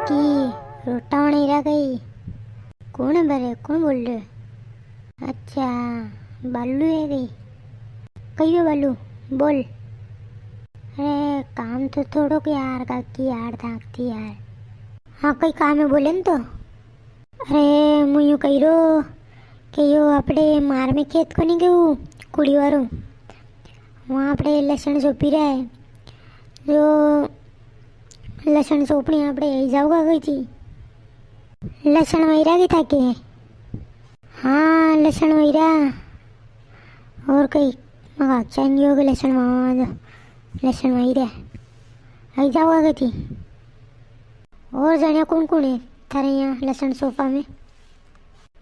काकी रोटा नहीं रहा गई। कौन है बरे, कौन बोल रहे? अच्छा, बालू है गई। कही हो बालू, बोल। अरे काम तो थोड़ो के यार काकी, यार थाकती यार। हाँ कई काम है बोले न तो। अरे मैं यूँ कही रो कि यो આપણે મારમે ખેત કોની ગયું કુડીવાળું, वहाँ આપણે લસણ સોંપી રહ્યા है। जो लसण सोपनी આપણે जाऊगा गई थी। लसण वहीरा की था के? हाँ लसण वहीरा। और कई मगा चाहिए होगा लसण, वहाँ लसण वहीरा आई जाऊगा गई थी। और जानिया कौन कौन है थारे यहाँ लसण सोफा में?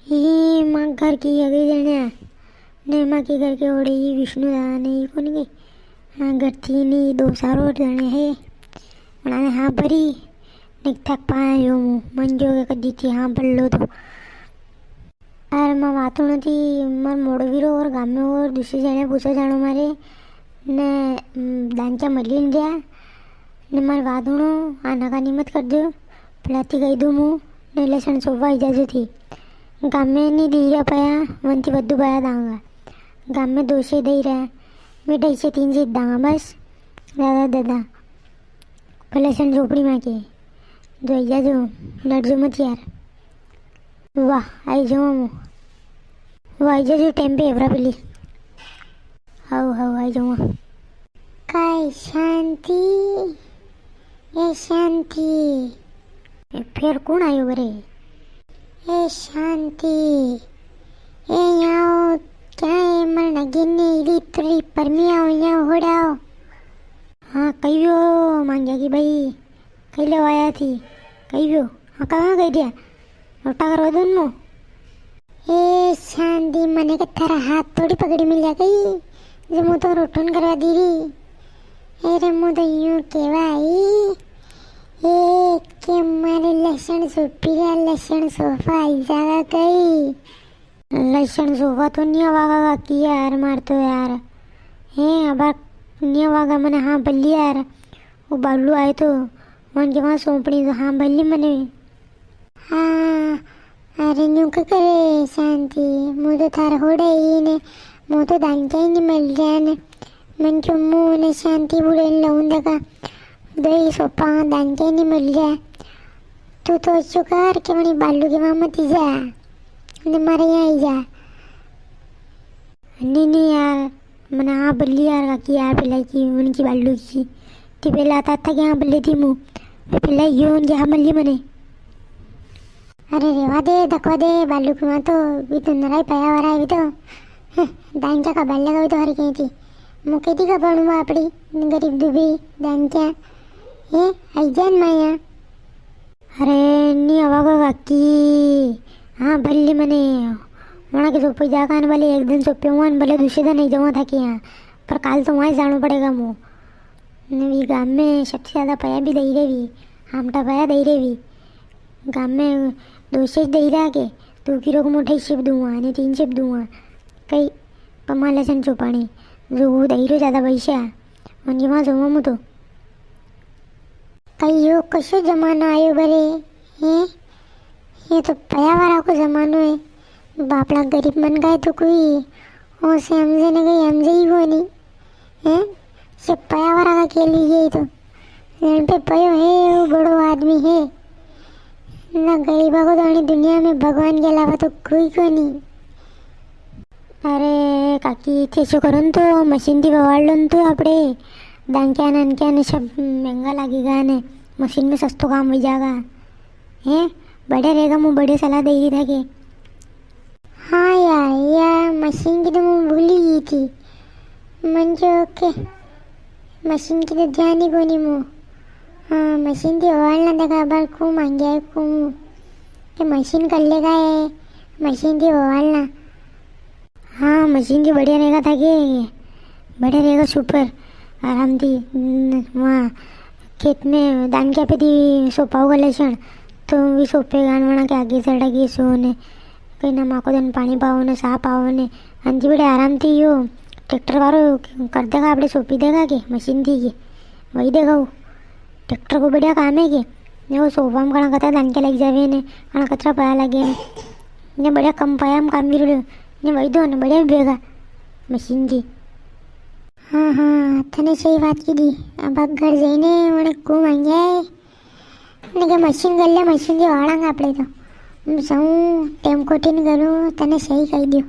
ये माँ घर की अगली जनिया ने माँ के घर के ओढ़े ये विष्णु दादा ने कौन गई हाँ घर थी नहीं दो सारो जने है बनाने। हाँ भरी नहीं थक पायो मन जो कदी थी हाँ भर लो तो। अरे मैं वातों नहीं मर मोड़वीरो और गाम में और दूसरी जने पूछो जानो मारे ने दांचा मरली गया ने मार वादुणो आना का निमत कर दो पलाती गई दू मुँह ने लसण सोफा इजाजत थी। गाम में नहीं दी रहा पाया वनती बद्दू पाया दांगा। गाम में दो से दे रहा मैं 2 से 3 से दांगा बस दादा दादा लसण झोपड़ी में के जो इजा जो लड़ जो मत यार। वाह आई जाओ मो वाह इजा जो टाइम पे एवरा पेली हाउ हाउ आई जाओ काय शांति ए शांति। फिर कौन आयो बरे? ए शांति ए यहाँ क्या है मरना गिन्ने इली परमी आओ यहाँ हो डाओ। हाँ कही वो मांगे कि भाई कही लो आया थी कही वो हाँ कहाँ गई दिया रोटा करवा दो मो। ए शांति मने के थारा हाथ थोड़ी पकड़ी मिल जा गई जो मुँह तो रोटन करवा दी रही। अरे मुँह तो यूँ केवा आई ए के मारे लसण सोपीरा लसण सोफा आई जागा गई। लसण सोफा तो नहीं आवागा की यार मार तो यार है अब नहीं आवागा मैंने हाँ बल्ली यार। वो बालू आए तो मन के वहाँ सौंपड़ी तो हाँ बल्ली मैंने। हाँ अरे न्यू क्या करे शांति मुँह तो थार हो रही ने मुँह तो दांचा ही नहीं मिल गया ने मन क्यों मुँह ने शांति बुरे लाऊं देखा दही सोपा दांचा ही नहीं मिल गया। तू तो चुका के मनी बालू के वहाँ मत जा ने मारे यहाँ ही जा। नहीं यार मैंने हाँ बल्ली यार काकी यार पिलाई की उनकी बालू की कि पहले आता था कि हाँ बल्ली थी मुँह पहले ये उनकी हाँ मल्ली मैंने। अरे रेवा दे धकवा दे बालू की वहाँ तो भी तो नराई पाया वारा है भी तो दांचा का बाल्य का भी तो हर कहीं थी मुके थी का बनूंगा अपनी गरीब दुबी दांचा ये आई जान माया। अरे नहीं आवागा काकी हाँ बल्ली मैंने वहाँ के सोपी जाकर आने वाले एक दिन सोपे हुआ भले दूसरे दिन नहीं जाऊँ था कि यहाँ पर काल तो वहाँ जाना पड़ेगा मुँह भी गाँव में सबसे ज़्यादा पाया भी दही रहे भी हमटा पाया दही रहे भी गाँव में 2 से दही रहा के 2 किलो को मोटा शिप दूँगा नहीं 3 शिप दूँगा कई पमा लसन चौपानी जो वो दही रो ज़्यादा पैसा उनके वहाँ जाऊँगा मुँह तो कई यो कशो जमाना आयो बरे हैं ये तो पया वाला को जमानो है बापला गरीब मन गए तो कोई ओ से हमसे न गई हमसे ही वो नहीं हैं से पया वाला का खेल लीजिए तो रण पे पयो है वो बड़ो आदमी है ना गरीबा को तो दुनिया में भगवान के अलावा तो कोई को नहीं। अरे काकी तेसो करो तो मशीन थी बवाड़ लो तो अपने दांक्या ने सब महंगा लगेगा ने मशीन में सस्तो काम हो जाएगा हैं बड़े रहेगा मुँह बड़े सलाह दे रही था कि हाँ यार मशीन की तो मैं भूल ही गई थी मन जो के मशीन की तो ध्यान ही को नहीं मुँह। हाँ मशीन थी ओवालना देखा बार खूब मांगे है खूब कि मशीन कर लेगा है मशीन थी ओवालना। हाँ मशीन की बढ़िया रहेगा था कि बढ़िया रहेगा सुपर आराम थी वहाँ खेत में दान क्या पे थी सोपा होगा लसण तो भी सोपे गान वना के आगे सड़क सोने कहीं ना माँ को दिन पानी पाओ ने साफ पाओ ने अंजी बड़े आराम थी यो ट्रैक्टर वालों कर देगा आपने सोपी देगा कि मशीन थी कि वही देगा वो ट्रैक्टर को बढ़िया काम है कि એવો સોફામાં ઘણા કતરા દાનકે લઈ જાવે ને ઘણા કતરા પાયા લાગે ને બળ્યા કંપાયામાં કામગીરી રહ્યો ને વૈદો ને બળ્યા ભેગા મશીનથી. હા તને સહી વાત કીધી. આ ભાગ ઘર જઈને મને ખૂબ માંગ્યા ને કે મશીન કરી લે, મશીનથી વાળાંગ આપણે તો સૌ ટેમ કોટીને કરું તને સહી કહી દઉં.